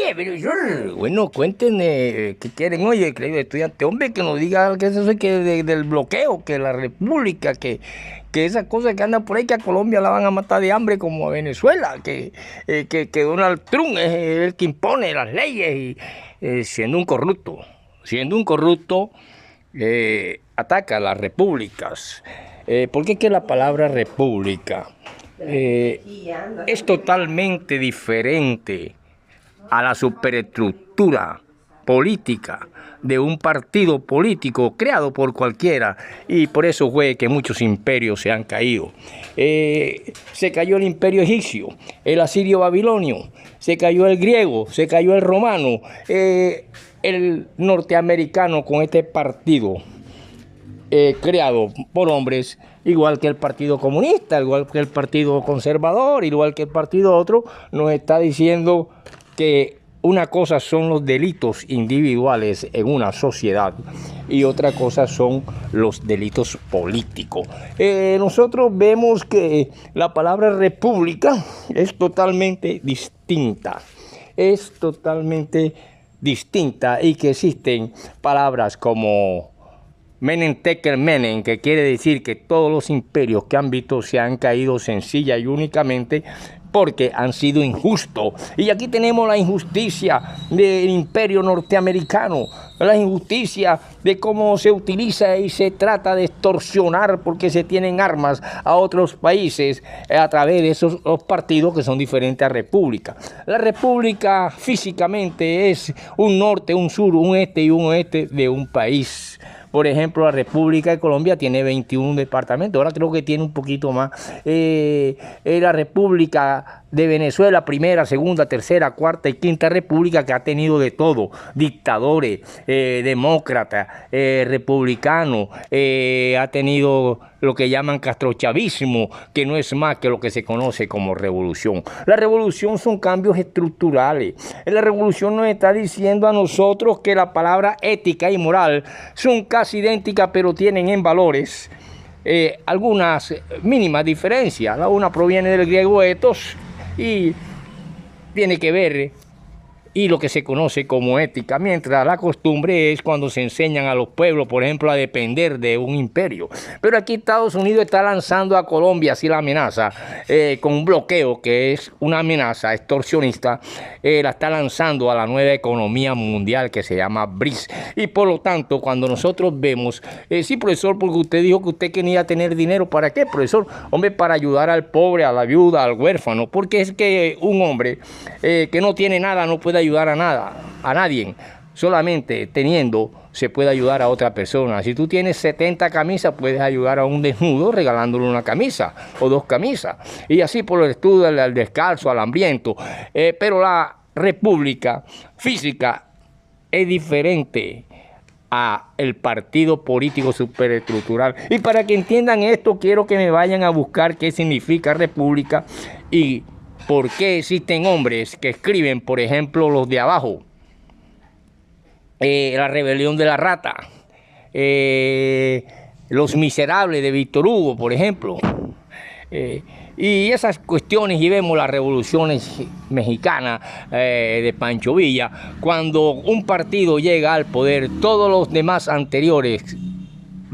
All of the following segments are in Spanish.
qué, profesor? Bueno, cuéntenme qué quieren. Oye, querido estudiante, hombre, que nos diga que eso es que del bloqueo, que la república, que esas cosas que andan por ahí, que a Colombia la van a matar de hambre como a Venezuela, que Donald Trump es el que impone las leyes y siendo un corrupto, ataca a las repúblicas. ¿Por qué que la palabra república es totalmente diferente a la superestructura política de un partido político creado por cualquiera, y por eso fue que muchos imperios se han caído? Se cayó el imperio egipcio, el asirio babilonio, se cayó el griego, se cayó el romano, el norteamericano con este partido creado por hombres, igual que el Partido Comunista, igual que el Partido Conservador, igual que el partido otro, nos está diciendo que una cosa son los delitos individuales en una sociedad y otra cosa son los delitos políticos. Nosotros vemos que la palabra república es totalmente distinta. Y que existen palabras como Menem Tekel Menem, que quiere decir que todos los imperios que han visto se han caído sencilla y únicamente porque han sido injustos. Y aquí tenemos la injusticia del imperio norteamericano, la injusticia de cómo se utiliza y se trata de extorsionar porque se tienen armas a otros países a través de esos partidos que son diferentes a república. La república físicamente es un norte, un sur, un este y un oeste de un país. Por ejemplo, la República de Colombia tiene 21 departamentos, ahora creo que tiene un poquito más. La República de Venezuela, primera, segunda, tercera, cuarta y quinta república, que ha tenido de todo: dictadores, demócratas, republicanos, ha tenido lo que llaman castrochavismo, que no es más que lo que se conoce como revolución. La revolución son cambios estructurales. La revolución nos está diciendo a nosotros que la palabra ética y moral son casi idénticas, pero tienen en valores algunas mínimas diferencias. La una proviene del griego ethos y tiene que ver y lo que se conoce como ética, mientras la costumbre es cuando se enseñan a los pueblos, por ejemplo, a depender de un imperio. Pero aquí Estados Unidos está lanzando a Colombia así la amenaza, con un bloqueo que es una amenaza extorsionista, la está lanzando a la nueva economía mundial que se llama BRICS. Y por lo tanto, cuando nosotros vemos, sí, profesor, porque usted dijo que usted quería tener dinero, ¿para qué, profesor? Hombre, para ayudar al pobre, a la viuda, al huérfano, porque es que un hombre que no tiene nada no puede ayudar a nadie. Solamente teniendo se puede ayudar a otra persona. Si tú tienes 70 camisas, puedes ayudar a un desnudo regalándole una camisa o 2 camisas. Y así por el estudio, al descalzo, al hambriento. Pero la república física es diferente a el partido político superestructural. Y para que entiendan esto, quiero que me vayan a buscar qué significa república y por qué existen hombres que escriben, por ejemplo, los de abajo. La rebelión de la rata, Los Miserables de Víctor Hugo, por ejemplo, y esas cuestiones, y vemos las revoluciones mexicanas de Pancho Villa. Cuando un partido llega al poder, todos los demás anteriores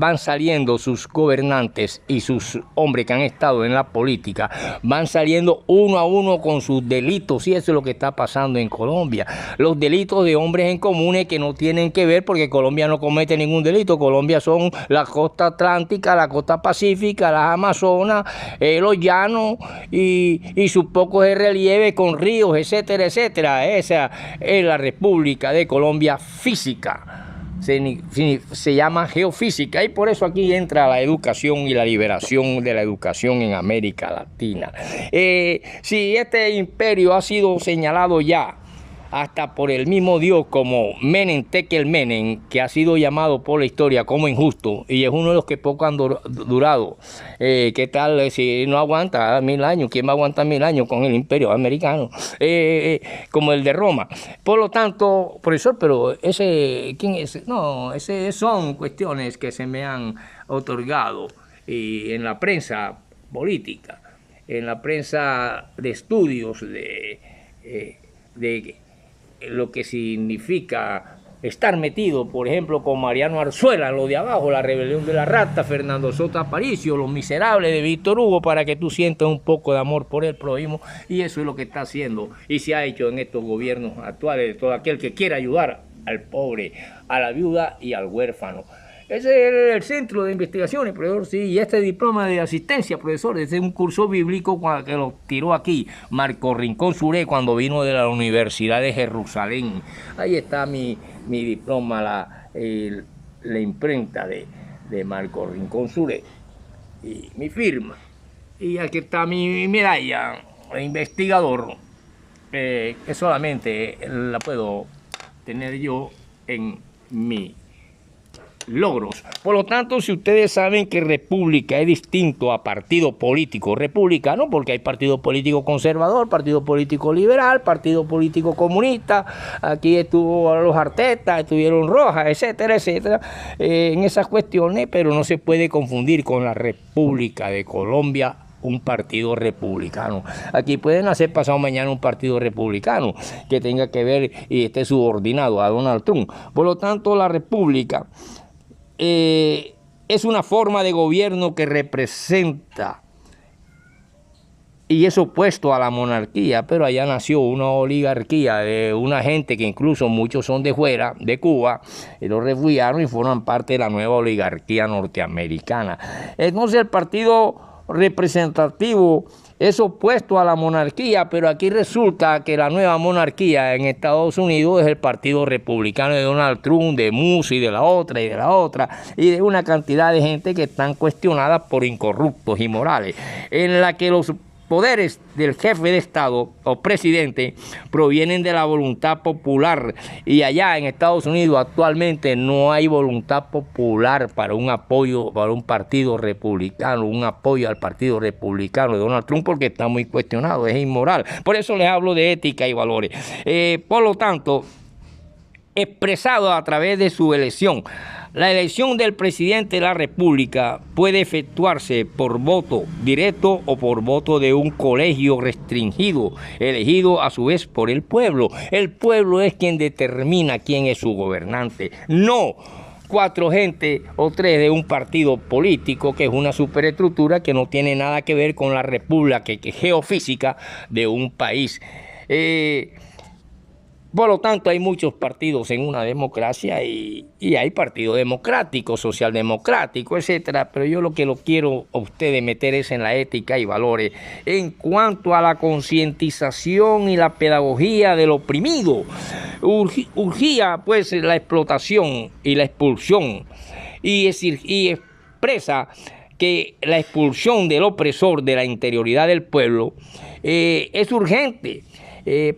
van saliendo, sus gobernantes y sus hombres que han estado en la política, van saliendo uno a uno con sus delitos, y eso es lo que está pasando en Colombia. Los delitos de hombres en comunes que no tienen que ver, porque Colombia no comete ningún delito. Colombia son la costa atlántica, la costa pacífica, las Amazonas, los llanos y sus pocos de relieve con ríos, etcétera, etcétera. Esa es la República de Colombia física. Se llama geofísica, y por eso aquí entra la educación y la liberación de la educación en América Latina. Si este imperio ha sido señalado ya hasta por el mismo Dios como Menem Tekel Menem, que ha sido llamado por la historia como injusto, y es uno de los que poco han durado. ¿Qué tal si no aguanta 1000 años? ¿Quién va a aguantar 1000 años con el imperio americano? Como el de Roma. Por lo tanto, profesor, pero ¿quién es? No, son cuestiones que se me han otorgado y en la prensa política, en la prensa de estudios de lo que significa estar metido, por ejemplo, con Mariano Arzuela, lo de abajo, la rebelión de la rata, Fernando Soto Aparicio, Los Miserables de Víctor Hugo, para que tú sientas un poco de amor por el prójimo, y eso es lo que está haciendo y se ha hecho en estos gobiernos actuales, de todo aquel que quiera ayudar al pobre, a la viuda y al huérfano. Ese es el centro de investigaciones, profesor, sí, y este diploma de asistencia, profesor, ese es un curso bíblico que lo tiró aquí Marco Rincón Suré cuando vino de la Universidad de Jerusalén. Ahí está mi diploma, la imprenta de Marco Rincón Suré y mi firma. Y aquí está mi medalla de investigador, que solamente la puedo tener yo en mi logros. Por lo tanto, si ustedes saben que república es distinto a partido político republicano, porque hay partido político conservador, partido político liberal, partido político comunista, aquí estuvo los Artetas, estuvieron Rojas, etcétera, etcétera, en esas cuestiones, pero no se puede confundir con la República de Colombia, un partido republicano. Aquí pueden hacer pasado mañana un partido republicano que tenga que ver y esté subordinado a Donald Trump. Por lo tanto, la república es una forma de gobierno que representa y es opuesto a la monarquía, pero allá nació una oligarquía de una gente que incluso muchos son de fuera, de Cuba, y los refugiaron y forman parte de la nueva oligarquía norteamericana. Entonces el partido representativo es opuesto a la monarquía, pero aquí resulta que la nueva monarquía en Estados Unidos es el partido republicano de Donald Trump, de Musi, y de la otra, y de una cantidad de gente que están cuestionadas por incorruptos y morales, en la que los poderes del jefe de Estado o presidente provienen de la voluntad popular, y allá en Estados Unidos actualmente no hay voluntad popular para un apoyo para un partido republicano, un apoyo al partido republicano de Donald Trump, porque está muy cuestionado, es inmoral. Por eso les hablo de ética y valores. Por lo tanto, expresado a través de su elección. La elección del presidente de la República puede efectuarse por voto directo o por voto de un colegio restringido, elegido a su vez por el pueblo. El pueblo es quien determina quién es su gobernante, no 4 gente o 3 de un partido político, que es una superestructura que no tiene nada que ver con la república geofísica de un país. Por lo tanto, hay muchos partidos en una democracia y hay partido democrático, socialdemocrático, etcétera. Pero yo lo que quiero a ustedes meter es en la ética y valores. En cuanto a la concientización y la pedagogía del oprimido, urgía pues la explotación y la expulsión, y expresa que la expulsión del opresor de la interioridad del pueblo es urgente.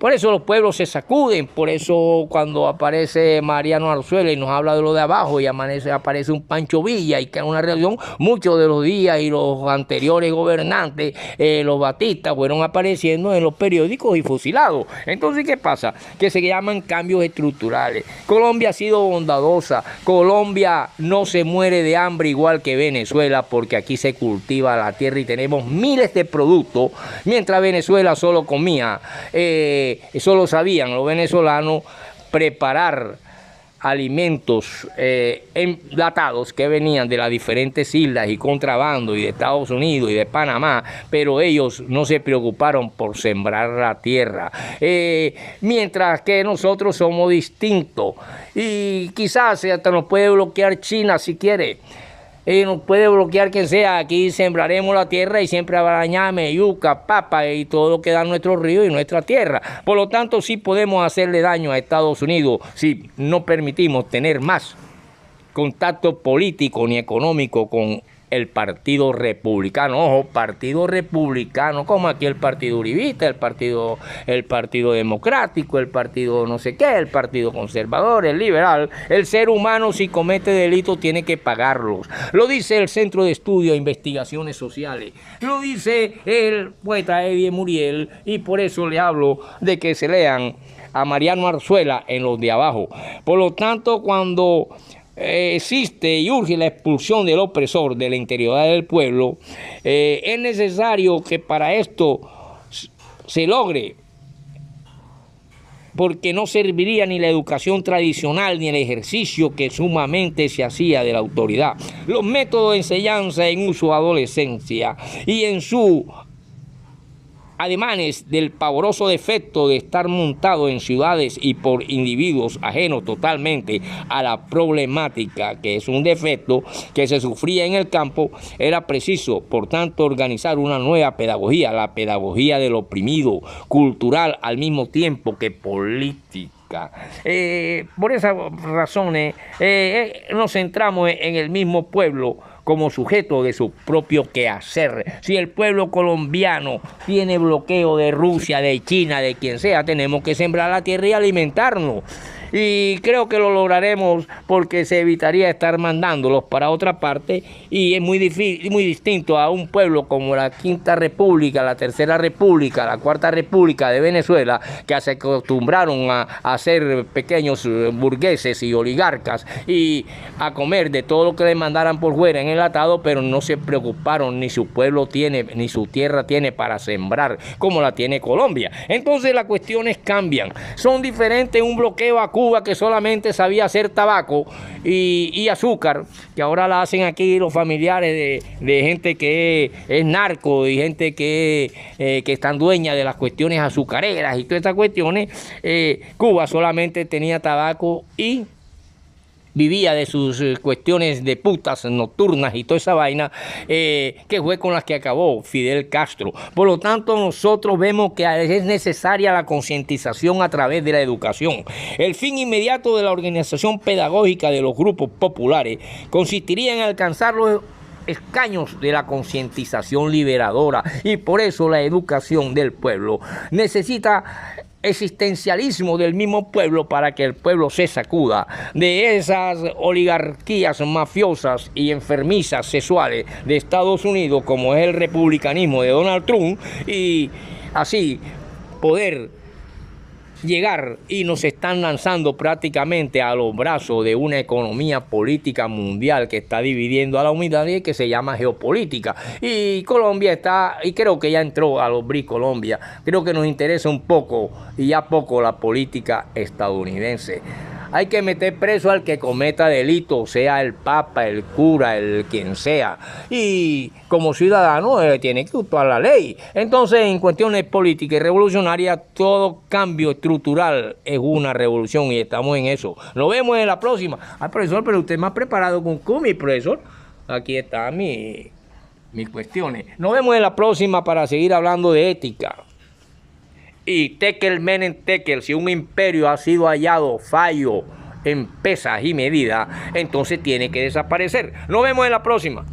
Por eso los pueblos se sacuden, por eso cuando aparece Mariano Arzuela y nos habla de lo de abajo y aparece un Pancho Villa y que en una reunión, muchos de los días y los anteriores gobernantes, los batistas, fueron apareciendo en los periódicos y fusilados. Entonces, ¿qué pasa? Que se llaman cambios estructurales. Colombia ha sido bondadosa, Colombia no se muere de hambre igual que Venezuela, porque aquí se cultiva la tierra y tenemos miles de productos, mientras Venezuela solo comía. Solo sabían los venezolanos preparar alimentos enlatados que venían de las diferentes islas y contrabando y de Estados Unidos y de Panamá, pero ellos no se preocuparon por sembrar la tierra, mientras que nosotros somos distintos y quizás hasta nos puede bloquear China si quiere. Nos puede bloquear quien sea. Aquí sembraremos la tierra y siempre habrá ñame, yuca, papa y todo lo que da nuestro río y nuestra tierra. Por lo tanto, sí podemos hacerle daño a Estados Unidos si no permitimos tener más contacto político ni económico con el Partido Republicano. Ojo, Partido Republicano, como aquí el Partido Uribista, el Partido Democrático, el Partido no sé qué, el Partido Conservador, el Liberal. El ser humano, si comete delitos, tiene que pagarlos. Lo dice el Centro de Estudio e Investigaciones Sociales. Lo dice el poeta Eddie Muriel, y por eso le hablo de que se lean a Mariano Arzuela en los de abajo. Por lo tanto, cuando existe y urge la expulsión del opresor de la interioridad del pueblo, es necesario que para esto se logre porque no serviría ni la educación tradicional ni el ejercicio que sumamente se hacía de la autoridad. Los métodos de enseñanza en uso adolescencia y en su ademanes del pavoroso defecto de estar montado en ciudades y por individuos ajenos totalmente a la problemática, que es un defecto que se sufría en el campo, era preciso, por tanto, organizar una nueva pedagogía, la pedagogía del oprimido, cultural al mismo tiempo que política. Por esas razones nos centramos en el mismo pueblo como sujeto de su propio quehacer. Si el pueblo colombiano tiene bloqueo de Rusia, de China, de quien sea, tenemos que sembrar la tierra y alimentarnos. Y creo que lo lograremos porque se evitaría estar mandándolos para otra parte, y es muy difícil, muy distinto a un pueblo como la Quinta República, la Tercera República, la Cuarta República de Venezuela, que se acostumbraron a ser pequeños burgueses y oligarcas y a comer de todo lo que les mandaran por fuera en enlatado, pero no se preocuparon, ni su pueblo tiene, ni su tierra tiene para sembrar como la tiene Colombia. Entonces las cuestiones cambian, son diferentes. Un bloqueo a Cuba, que solamente sabía hacer tabaco y azúcar, que ahora la hacen aquí los familiares de gente que es narco y gente que están dueñas de las cuestiones azucareras y todas estas cuestiones. Cuba solamente tenía tabaco y vivía de sus cuestiones de putas nocturnas y toda esa vaina, que fue con las que acabó Fidel Castro. Por lo tanto, nosotros vemos que es necesaria la concientización a través de la educación. El fin inmediato de la organización pedagógica de los grupos populares consistiría en alcanzar los escaños de la concientización liberadora, y por eso la educación del pueblo necesita existencialismo del mismo pueblo para que el pueblo se sacuda de esas oligarquías mafiosas y enfermizas sexuales de Estados Unidos, como es el republicanismo de Donald Trump, y así poder llegar, y nos están lanzando prácticamente a los brazos de una economía política mundial que está dividiendo a la humanidad y que se llama geopolítica. Y Colombia está, y creo que ya entró a los BRICS Colombia. Creo que nos interesa un poco y ya poco la política estadounidense. Hay que meter preso al que cometa delito, sea el papa, el cura, el quien sea. Y como ciudadano tiene que actuar la ley. Entonces, en cuestiones políticas y revolucionarias, todo cambio estructural es una revolución y estamos en eso. Nos vemos en la próxima. Ay, profesor, pero usted más preparado con Kumi, profesor. Aquí está mis cuestiones. Nos vemos en la próxima para seguir hablando de ética. Y Tekel Menen Tekel, si un imperio ha sido hallado fallo en pesas y medidas, entonces tiene que desaparecer. Nos vemos en la próxima.